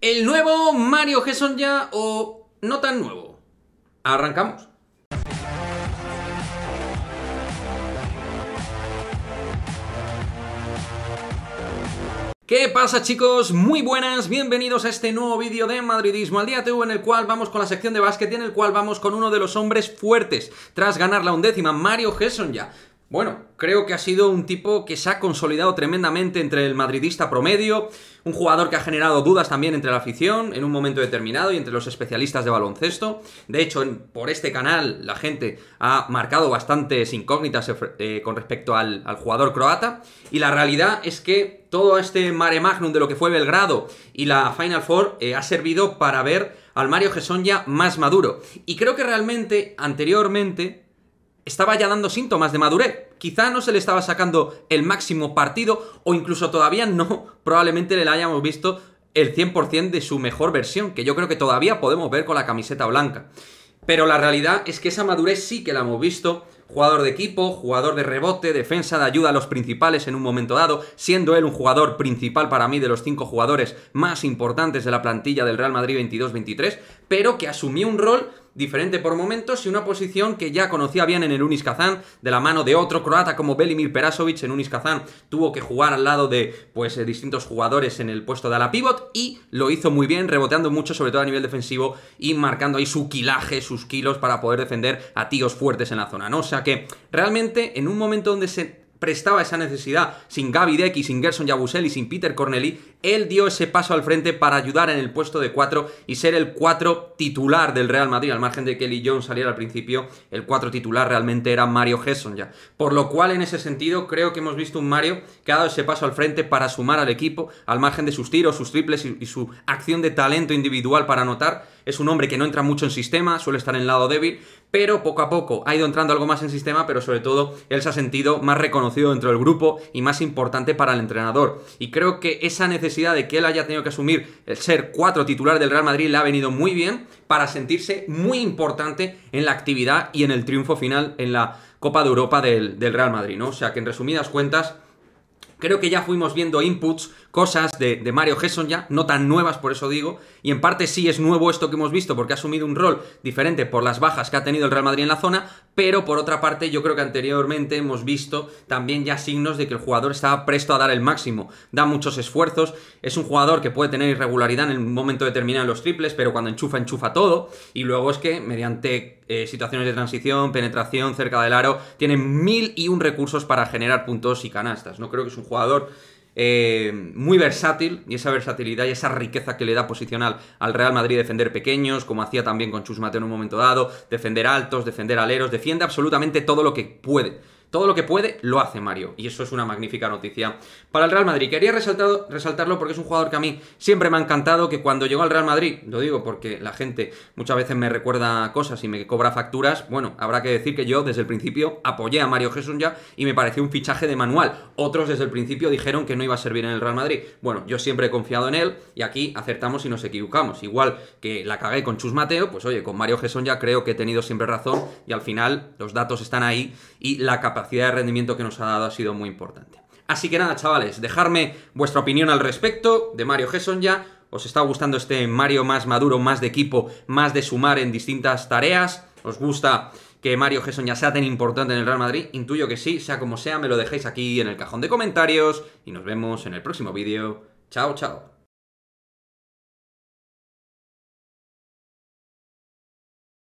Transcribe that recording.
¿El nuevo Mario Hezonja o no tan nuevo? Arrancamos. ¿Qué pasa, chicos? Muy buenas, bienvenidos a este nuevo vídeo de Madridismo al Día TV, en el cual vamos con la sección de básquet y en el cual vamos con uno de los hombres fuertes tras ganar la 11ª, Mario Hezonja. Bueno, creo que ha sido un tipo que se ha consolidado tremendamente entre el madridista promedio, un jugador que ha generado dudas también entre la afición en un momento determinado y entre los especialistas de baloncesto. De hecho, por este canal la gente ha marcado bastantes incógnitas con respecto al jugador croata, y la realidad es que todo este mare magnum de lo que fue Belgrado y la Final Four ha servido para ver al Mario Hezonja más maduro. Y creo que realmente, anteriormente, estaba ya dando síntomas de madurez. Quizá no se le estaba sacando el máximo partido, o incluso todavía no, probablemente le hayamos visto el 100% de su mejor versión, que yo creo que todavía podemos ver con la camiseta blanca. Pero la realidad es que esa madurez sí que la hemos visto. Jugador de equipo, jugador de rebote, defensa, de ayuda a los principales en un momento dado, siendo él un jugador principal para mí de los 5 jugadores más importantes de la plantilla del Real Madrid 22-23, pero que asumió un rol diferente por momentos y una posición que ya conocía bien en el Unis Kazan, de la mano de otro croata como Velimir Perasovic. En Unis Kazan tuvo que jugar al lado de distintos jugadores en el puesto de ala pivot, y lo hizo muy bien, reboteando mucho, sobre todo a nivel defensivo, y marcando ahí su quilaje, sus kilos para poder defender a tíos fuertes en la zona, ¿no? O sea que realmente en un momento donde se prestaba esa necesidad, sin Gavi Deck, sin Gerson Yabusel y sin Peter Corneli, él dio ese paso al frente para ayudar en el puesto de 4 y ser el 4 titular del Real Madrid. Al margen de que Kelly Jones saliera al principio, el 4 titular realmente era Mario Hezonja. Por lo cual, en ese sentido, creo que hemos visto un Mario que ha dado ese paso al frente para sumar al equipo, al margen de sus tiros, sus triples y su acción de talento individual para anotar. Es un hombre que no entra mucho en sistema, suele estar en el lado débil, pero poco a poco ha ido entrando algo más en sistema, pero sobre todo él se ha sentido más reconocido dentro del grupo y más importante para el entrenador. Y creo que esa necesidad de que él haya tenido que asumir el ser 4 titular del Real Madrid le ha venido muy bien para sentirse muy importante en la actividad y en el triunfo final en la Copa de Europa del Real Madrid, ¿no? O sea que, en resumidas cuentas, creo que ya fuimos viendo inputs, cosas de Mario Hezonja, no tan nuevas, por eso digo, y en parte sí es nuevo esto que hemos visto porque ha asumido un rol diferente por las bajas que ha tenido el Real Madrid en la zona, pero por otra parte yo creo que anteriormente hemos visto también ya signos de que el jugador estaba presto a dar el máximo, da muchos esfuerzos, es un jugador que puede tener irregularidad en un momento determinado en los triples, pero cuando enchufa, enchufa todo, y luego es que mediante situaciones de transición, penetración, cerca del aro, tiene 1001 recursos para generar puntos y canastas, ¿no? Creo que es un jugador muy versátil, y esa versatilidad y esa riqueza que le da posicional al Real Madrid, defender pequeños, como hacía también con Chus Mateo en un momento dado, defender altos, defender aleros, defiende absolutamente todo lo que puede. Todo lo que puede lo hace Mario, y eso es una magnífica noticia para el Real Madrid. Quería resaltarlo porque es un jugador que a mí siempre me ha encantado, que cuando llegó al Real Madrid, lo digo porque la gente muchas veces me recuerda cosas y me cobra facturas, bueno, habrá que decir que yo desde el principio apoyé a Mario Hezonja y me pareció un fichaje de manual. Otros desde el principio dijeron que no iba a servir en el Real Madrid. Bueno, yo siempre he confiado en él y aquí acertamos y nos equivocamos. Igual que la cagué con Chus Mateo, pues oye, con Mario Hezonja creo que he tenido siempre razón, y al final los datos están ahí y la capacidad de rendimiento que nos ha dado ha sido muy importante. Así que nada, chavales, dejadme vuestra opinión al respecto de Mario Hezonja. ¿Os está gustando este Mario más maduro, más de equipo, más de sumar en distintas tareas? ¿Os gusta que Mario Hezonja sea tan importante en el Real Madrid? Intuyo que sí, sea como sea, me lo dejáis aquí en el cajón de comentarios y nos vemos en el próximo vídeo. Chao, chao.